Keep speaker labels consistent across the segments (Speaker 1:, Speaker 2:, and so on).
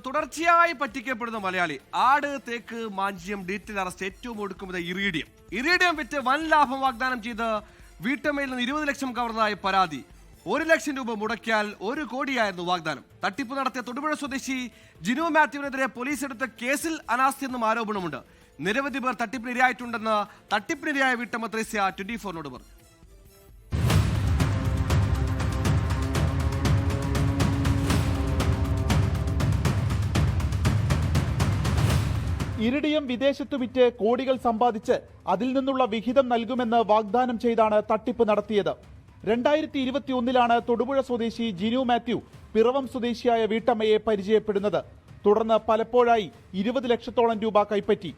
Speaker 1: തുടർച്ചയായി പറ്റിക്കപ്പെടുന്ന മലയാളി ആട് തേക്ക് മാഞ്ചിയം ഡീറ്റെയിൽ അറസ്റ്റ് ഏറ്റവും ഒടുക്കുന്നത് ഇറീഡിയം വിറ്റ് വൻ ലാഭം വാഗ്ദാനം ചെയ്ത് വീട്ടമ്മയിൽ നിന്ന് 20 ലക്ഷം കവർന്നതായി പരാതി. 1 ലക്ഷം രൂപ മുടക്കിയാൽ 1 കോടിയായിരുന്നു വാഗ്ദാനം. തട്ടിപ്പ് നടത്തിയ തൊടുപുഴ സ്വദേശി ജിനു മാത്യുവിനെതിരെ പോലീസ് എടുത്ത കേസിൽ അനാസ്ഥയെന്നും ആരോപണമുണ്ട്. നിരവധി പേർ തട്ടിപ്പിനിരയായിട്ടുണ്ടെന്ന് തട്ടിപ്പിനിരയായ വീട്ടമ്മ ത്രേസ്യ 24-നോട് പറഞ്ഞു.
Speaker 2: ഇറിഡിയം വിദേശത്തു വിറ്റ് കോടികൾ സമ്പാദിച്ച് അതിൽ നിന്നുള്ള വിഹിതം നൽകുമെന്ന് വാഗ്ദാനം ചെയ്താണ് തട്ടിപ്പ് നടത്തിയത്. 2021 തൊടുപുഴ സ്വദേശി ജിനു മാത്യു പിറവം സ്വദേശിയായ വീട്ടമ്മയെ പരിചയപ്പെടുന്നത്. തുടർന്ന് പലപ്പോഴായി 20 ലക്ഷത്തോളം രൂപ കൈപ്പറ്റി.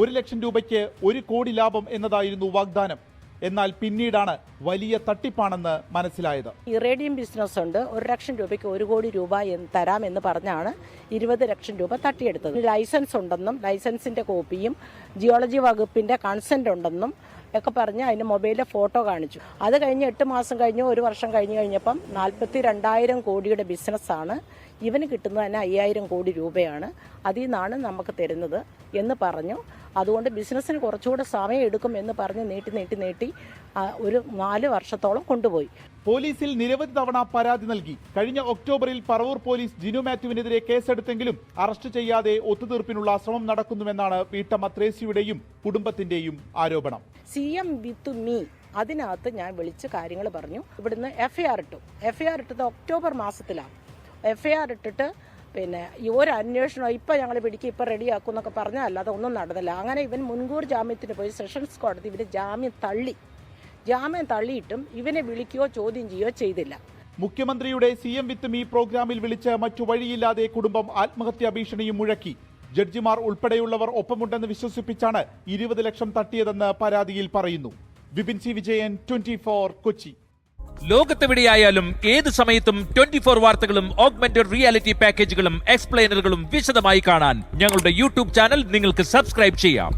Speaker 2: 1 ലക്ഷം രൂപയ്ക്ക് 1 കോടി ലാഭം എന്നതായിരുന്നു വാഗ്ദാനം. എന്നാൽ പിന്നീടാണ് വലിയ തട്ടിപ്പാണെന്ന് മനസ്സിലായത്.
Speaker 3: ഇറേഡിയം ബിസിനസ് ഉണ്ട്, 1 ലക്ഷം രൂപയ്ക്ക് 1 കോടി രൂപ തരാമെന്ന് പറഞ്ഞാണ് 20 ലക്ഷം രൂപ തട്ടിയെടുത്തത്. ലൈസൻസ് ഉണ്ടെന്നും ലൈസൻസിന്റെ കോപ്പിയും ജിയോളജി വകുപ്പിന്റെ കൺസെന്റ് ഉണ്ടെന്നും ഒക്കെ പറഞ്ഞ് അതിന്റെ മൊബൈലിലെ ഫോട്ടോ കാണിച്ചു. അത് കഴിഞ്ഞ് 8 മാസം കഴിഞ്ഞ് 1 വർഷം കഴിഞ്ഞപ്പം 42,000 കോടിയുടെ ബിസിനസ്സാണ്. ഇവന് കിട്ടുന്നത് തന്നെ 5,000 കോടി രൂപയാണ്. അതിൽ നിന്നാണ് നമുക്ക് തരുന്നത് എന്ന് പറഞ്ഞു. അതുകൊണ്ട് ബിസിനസ്സിന് കുറച്ചുകൂടെ സമയം എടുക്കും എന്ന് പറഞ്ഞ് നീട്ടി ഒരു 4 വർഷത്തോളം കൊണ്ടുപോയി.
Speaker 2: പോലീസിൽ നിരവധി തവണ പരാതി നൽകി. കഴിഞ്ഞ ഒക്ടോബറിൽ പറവൂർ പോലീസ് ജിനു മാത്യുവിനെതിരെ കേസെടുത്തെങ്കിലും അറസ്റ്റ് ചെയ്യാതെ ഒത്തുതീർപ്പിനുള്ള ശ്രമം നടക്കുന്നുവെന്നാണ് വീട്ടമ്മ ത്രേസ്യയുടെയും കുടുംബത്തിന്റെയും ആരോപണം.
Speaker 3: CM വിത്ത് മീ അതിനകത്ത് ഞാൻ വിളിച്ച് കാര്യങ്ങൾ പറഞ്ഞു. ഇവിടുന്ന് FIR ഇട്ടത് ഒക്ടോബർ മാസത്തിലാണ്. FIR ഇട്ടിട്ട് പിന്നെ ഈ ഒരു അന്വേഷണം ഇപ്പം ഞങ്ങൾ പിടിക്കും, ഇപ്പം റെഡിയാക്കും എന്നൊക്കെ പറഞ്ഞാൽ അല്ലാതെ ഒന്നും നടന്നില്ല. അങ്ങനെ ഇവൻ മുൻകൂർ ജാമ്യത്തിന് പോയി സെഷൻസ് കോടതി ഇവന് ജാമ്യം തള്ളിയിട്ടും ഇവനെ വിളിക്കുകയോ ചോദ്യം ചെയ്യുകയോ ചെയ്തില്ല.
Speaker 2: മുഖ്യമന്ത്രിയുടെ CM വിത്ത് മീ പ്രോഗ്രാമിൽ വിളിച്ച് മറ്റു വഴിയില്ലാതെ കുടുംബം ആത്മഹത്യാ ഭീഷണിയും മുഴക്കി. ജഡ്ജിമാർ ഉൾപ്പെടെയുള്ളവർ ഒപ്പമുണ്ടെന്ന് വിശ്വസിപ്പിച്ചാണ് 20 ലക്ഷം തട്ടിയതെന്ന് പരാതിയിൽ പറയുന്നു. വിപിൻ C. വിജയൻ, 24 കൊച്ചി.
Speaker 4: ലോകത്തെവിടെയായാലും ഏത് സമയത്തും 24 വാർത്തകളും ഓഗ്മെന്റഡ് റിയാലിറ്റി പാക്കേജുകളും എക്സ്പ്ലെയിനറുകളും വിശദമായി കാണാൻ ഞങ്ങളുടെ യൂട്യൂബ് ചാനൽ നിങ്ങൾക്ക് സബ്സ്ക്രൈബ് ചെയ്യാം.